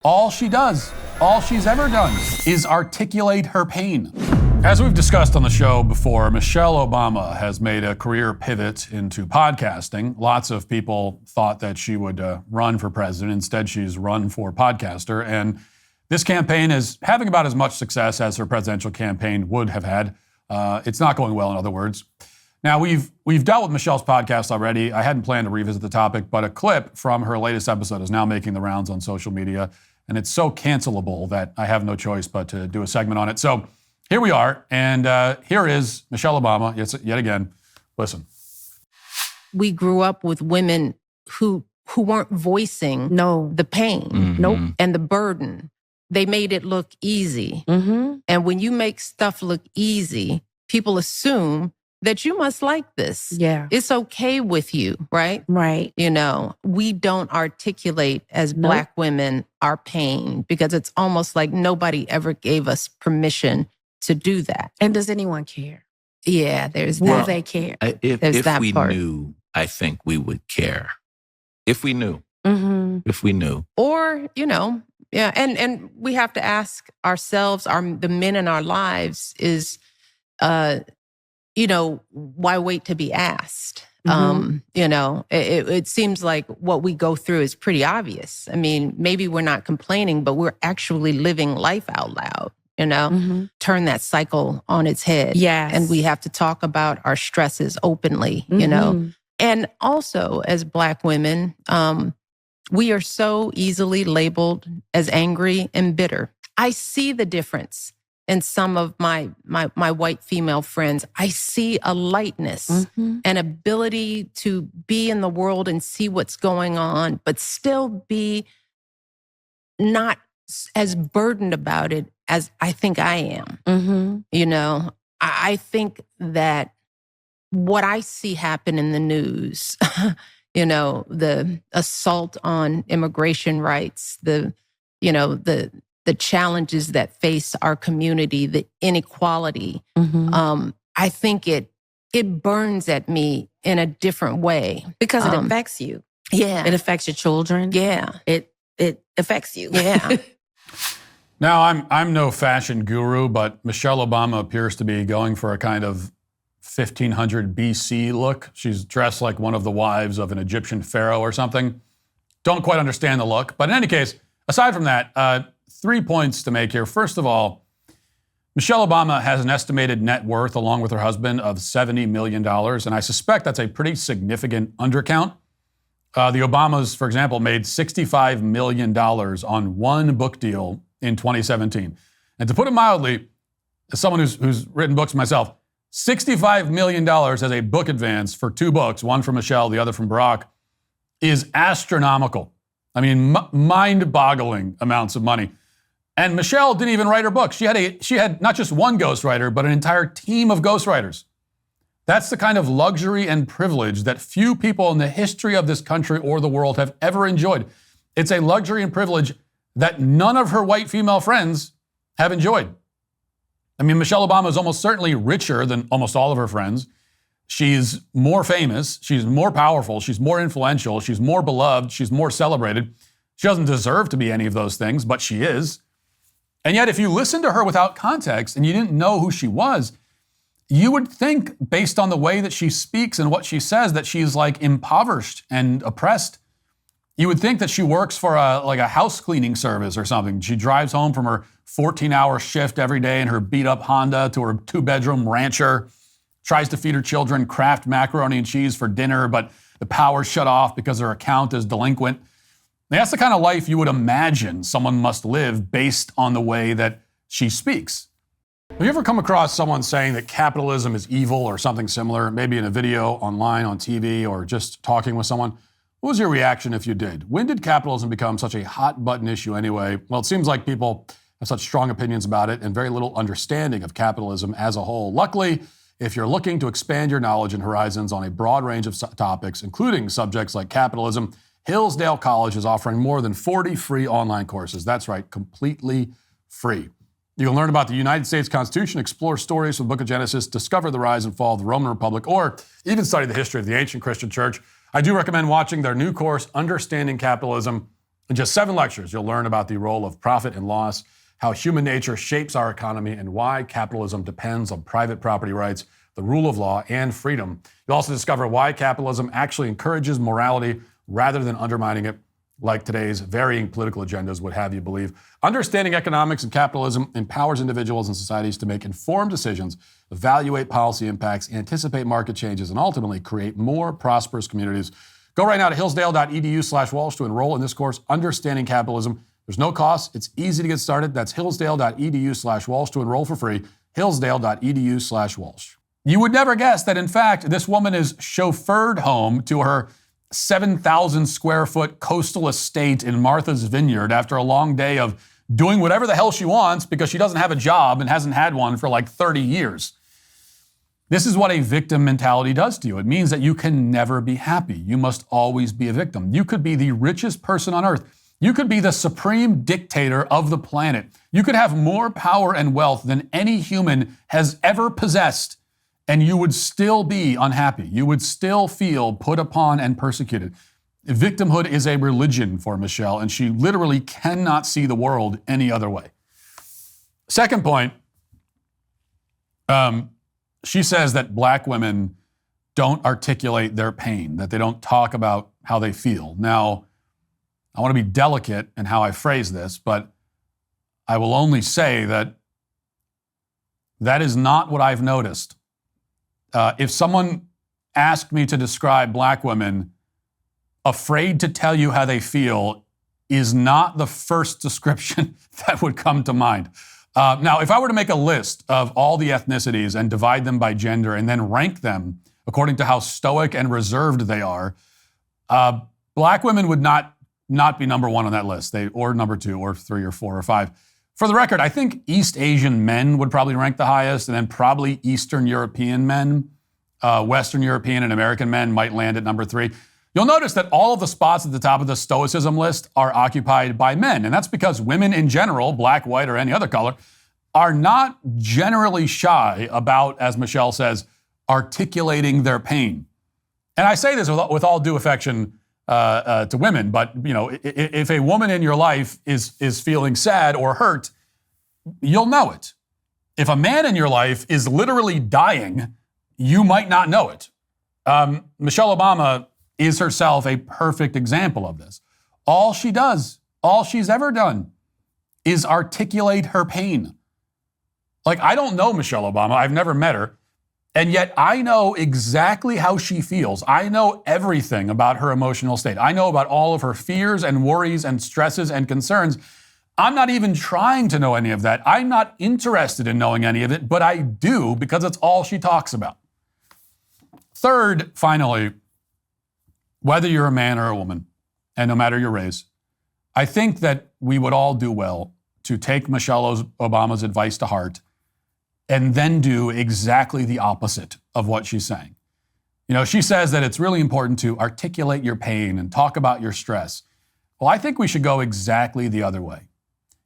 All she does, all she's ever done, is articulate her pain. As we've discussed on the show before, Michelle Obama has made a career pivot into podcasting. Lots of people thought that she would run for president. Instead, she's run for podcaster. And this campaign is having about as much success as her presidential campaign would have had. It's not going well, in other words. Now, we've dealt with Michelle's podcast already. I hadn't planned to revisit the topic, but a clip from her latest episode is now making the rounds on social media. And it's so cancelable that I have no choice but to do a segment on it. So here we are, and here is Michelle Obama, yet again. Listen. We grew up with women who weren't voicing the pain and the burden. They made it look easy. And when you make stuff look easy, people assume that you must like this. Yeah. It's okay with you, right? Right. You know, we don't articulate as Black women our pain because it's almost like nobody ever gave us permission to do that. And does anyone care? Yeah, there's Will that. they care? If that we part. knew, I think we would care. If we knew. If we knew. Or, you know, yeah, and we have to ask ourselves, the men in our lives is, you know, why wait to be asked? You know, it seems like what we go through is pretty obvious. I mean, maybe we're not complaining, but we're actually living life out loud, you know, turn that cycle on its head. Yes. And we have to talk about our stresses openly, you know. And also as Black women, we are so easily labeled as angry and bitter. I see the difference in some of my white female friends. I see a lightness, an ability to be in the world and see what's going on, but still be not as burdened about it as I think I am. You know, I think that what I see happen in the news, you know, the assault on immigration rights, the challenges that face our community, the inequality, I think it burns at me in a different way. Because it affects you. Yeah. It affects your children. Yeah. It affects you. Yeah. Now, I'm no fashion guru, but Michelle Obama appears to be going for a kind of 1500 BC look. She's dressed like one of the wives of an Egyptian pharaoh or something. Don't quite understand the look. But in any case, aside from that, 3 points to make here. First of all, Michelle Obama has an estimated net worth, along with her husband, of $70 million. And I suspect that's a pretty significant undercount. The Obamas, for example, made $65 million on one book deal in 2017. And to put it mildly, as someone who's written books myself, $65 million as a book advance for two books, one from Michelle, the other from Barack, is astronomical. I mean, mind-boggling amounts of money. And Michelle didn't even write her book. She had not just one ghostwriter, but an entire team of ghostwriters. That's the kind of luxury and privilege that few people in the history of this country or the world have ever enjoyed. It's a luxury and privilege that none of her white female friends have enjoyed. I mean, Michelle Obama is almost certainly richer than almost all of her friends. She's more famous. She's more powerful. She's more influential. She's more beloved. She's more celebrated. She doesn't deserve to be any of those things, but she is. And yet, if you listen to her without context and you didn't know who she was, you would think, based on the way that she speaks and what she says, that she's like impoverished and oppressed. You would think that she works for a house cleaning service or something. She drives home from her 14-hour shift every day in her beat-up Honda to her 2-bedroom rancher, tries to feed her children Kraft macaroni and cheese for dinner, but the power's shut off because her account is delinquent. That's the kind of life you would imagine someone must live based on the way that she speaks. Have you ever come across someone saying that capitalism is evil or something similar, maybe in a video, online, on TV, or just talking with someone? What was your reaction if you did? When did capitalism become such a hot-button issue anyway? Well, it seems like people have such strong opinions about it and very little understanding of capitalism as a whole. Luckily, if you're looking to expand your knowledge and horizons on a broad range of topics, including subjects like capitalism, Hillsdale College is offering more than 40 free online courses. That's right, completely free. You can learn about the United States Constitution, explore stories from the Book of Genesis, discover the rise and fall of the Roman Republic, or even study the history of the ancient Christian church. I do recommend watching their new course, Understanding Capitalism. In just 7 lectures, you'll learn about the role of profit and loss, how human nature shapes our economy, and why capitalism depends on private property rights, the rule of law, and freedom. You'll also discover why capitalism actually encourages morality rather than undermining it, like today's varying political agendas would have you believe. Understanding economics and capitalism empowers individuals and societies to make informed decisions, evaluate policy impacts, anticipate market changes, and ultimately create more prosperous communities. Go right now to hillsdale.edu/Walsh to enroll in this course, Understanding Capitalism. There's no cost. It's easy to get started. That's hillsdale.edu/Walsh to enroll for free. hillsdale.edu/Walsh. You would never guess that, in fact, this woman is chauffeured home to her 7,000 square foot coastal estate in Martha's Vineyard after a long day of doing whatever the hell she wants because she doesn't have a job and hasn't had one for like 30 years. This is what a victim mentality does to you. It means that you can never be happy. You must always be a victim. You could be the richest person on earth. You could be the supreme dictator of the planet. You could have more power and wealth than any human has ever possessed, and you would still be unhappy. You would still feel put upon and persecuted. Victimhood is a religion for Michelle, and she literally cannot see the world any other way. Second point, she says that black women don't articulate their pain, that they don't talk about how they feel. Now, I want to be delicate in how I phrase this, but I will only say that that is not what I've noticed. If someone asked me to describe black women, afraid to tell you how they feel is not the first description that would come to mind. Now, if I were to make a list of all the ethnicities and divide them by gender and then rank them according to how stoic and reserved they are, black women would not be number 1 on that list, or number 2 or 3 or 4 or 5. For the record, I think East Asian men would probably rank the highest, and then probably Eastern European men, Western European and American men might land at number 3. You'll notice that all of the spots at the top of the Stoicism list are occupied by men, and that's because women in general, black, white, or any other color, are not generally shy about, as Michelle says, articulating their pain. And I say this with all due affection to women, but if a woman in your life is feeling sad or hurt, you'll know it. If a man in your life is literally dying, you might not know it. Michelle Obama is herself a perfect example of this. All she's ever done is articulate her pain. Like, I don't know Michelle Obama. I've never met her. And yet I know exactly how she feels. I know everything about her emotional state. I know about all of her fears and worries and stresses and concerns. I'm not even trying to know any of that. I'm not interested in knowing any of it, but I do because it's all she talks about. Third, finally, whether you're a man or a woman, and no matter your race, I think that we would all do well to take Michelle Obama's advice to heart and then do exactly the opposite of what she's saying. She says that it's really important to articulate your pain and talk about your stress. Well, I think we should go exactly the other way.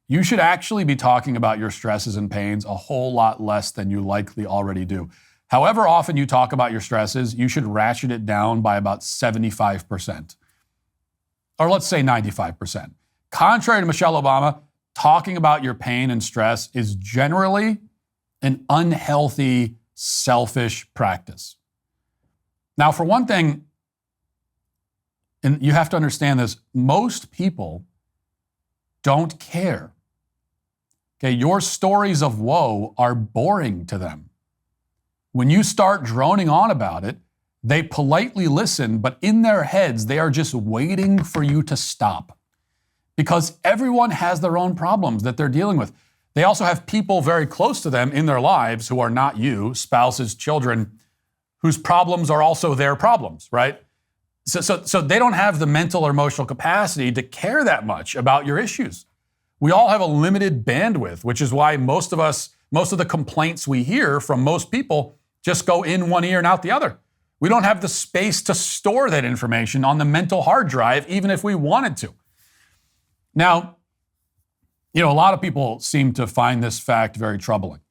You should actually be talking about your stresses and pains a whole lot less than you likely already do. However often you talk about your stresses, you should ratchet it down by about 75%. Or let's say 95%. Contrary to Michelle Obama, talking about your pain and stress is generally an unhealthy, selfish practice. Now, for one thing, and you have to understand this, most people don't care. Okay, your stories of woe are boring to them. When you start droning on about it, they politely listen, but in their heads, they are just waiting for you to stop. Because everyone has their own problems that they're dealing with. They also have people very close to them in their lives who are not you, spouses, children, whose problems are also their problems, right? So they don't have the mental or emotional capacity to care that much about your issues. We all have a limited bandwidth, which is why most of the complaints we hear from most people just go in one ear and out the other. We don't have the space to store that information on the mental hard drive, even if we wanted to. Now, a lot of people seem to find this fact very troubling.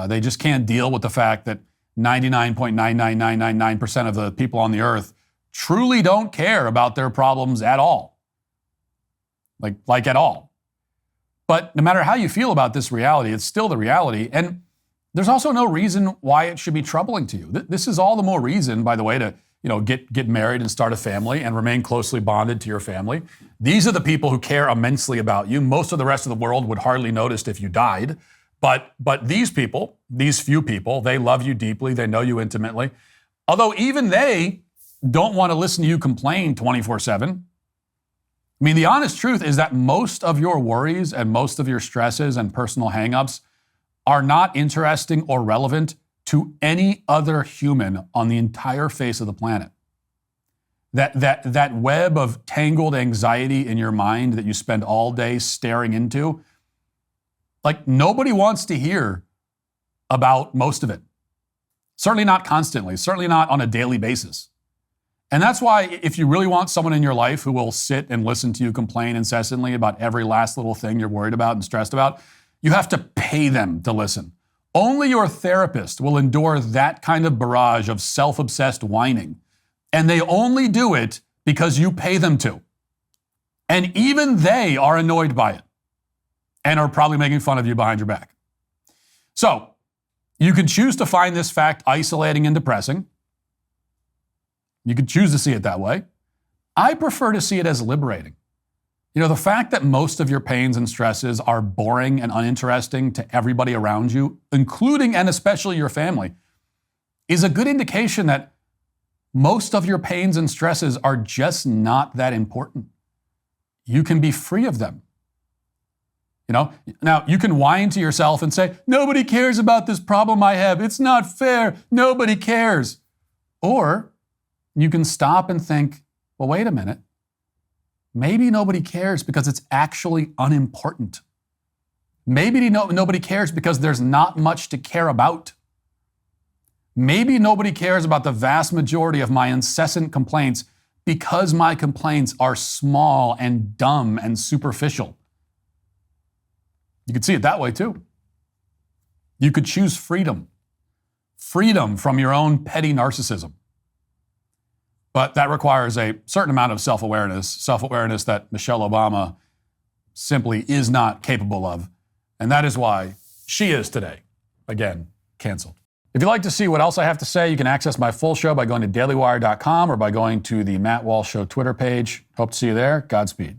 They just can't deal with the fact that 99.99999% of the people on the earth truly don't care about their problems at all. like at all. But no matter how you feel about this reality, it's still the reality. And there's also no reason why it should be troubling to you. This is all the more reason, by the way, to get married and start a family and remain closely bonded to your family. These are the people who care immensely about you. Most of the rest of the world would hardly notice if you died. But these people, these few people, they love you deeply. They know you intimately. Although even they don't want to listen to you complain 24/7. I mean, the honest truth is that most of your worries and most of your stresses and personal hangups are not interesting or relevant to any other human on the entire face of the planet. That web of tangled anxiety in your mind that you spend all day staring into, like nobody wants to hear about most of it. Certainly not constantly, certainly not on a daily basis. And that's why if you really want someone in your life who will sit and listen to you complain incessantly about every last little thing you're worried about and stressed about, you have to pay them to listen. Only your therapist will endure that kind of barrage of self-obsessed whining. And they only do it because you pay them to. And even they are annoyed by it and are probably making fun of you behind your back. So you can choose to find this fact isolating and depressing. You could choose to see it that way. I prefer to see it as liberating. The fact that most of your pains and stresses are boring and uninteresting to everybody around you, including and especially your family, is a good indication that most of your pains and stresses are just not that important. You can be free of them. Now you can whine to yourself and say, nobody cares about this problem I have. It's not fair. Nobody cares. Or you can stop and think, well, wait a minute. Maybe nobody cares because it's actually unimportant. Maybe nobody cares because there's not much to care about. Maybe nobody cares about the vast majority of my incessant complaints because my complaints are small and dumb and superficial. You could see it that way too. You could choose freedom. Freedom from your own petty narcissism. But that requires a certain amount of self-awareness that Michelle Obama simply is not capable of. And that is why she is today, again, canceled. If you'd like to see what else I have to say, you can access my full show by going to dailywire.com or by going to the Matt Walsh Show Twitter page. Hope to see you there. Godspeed.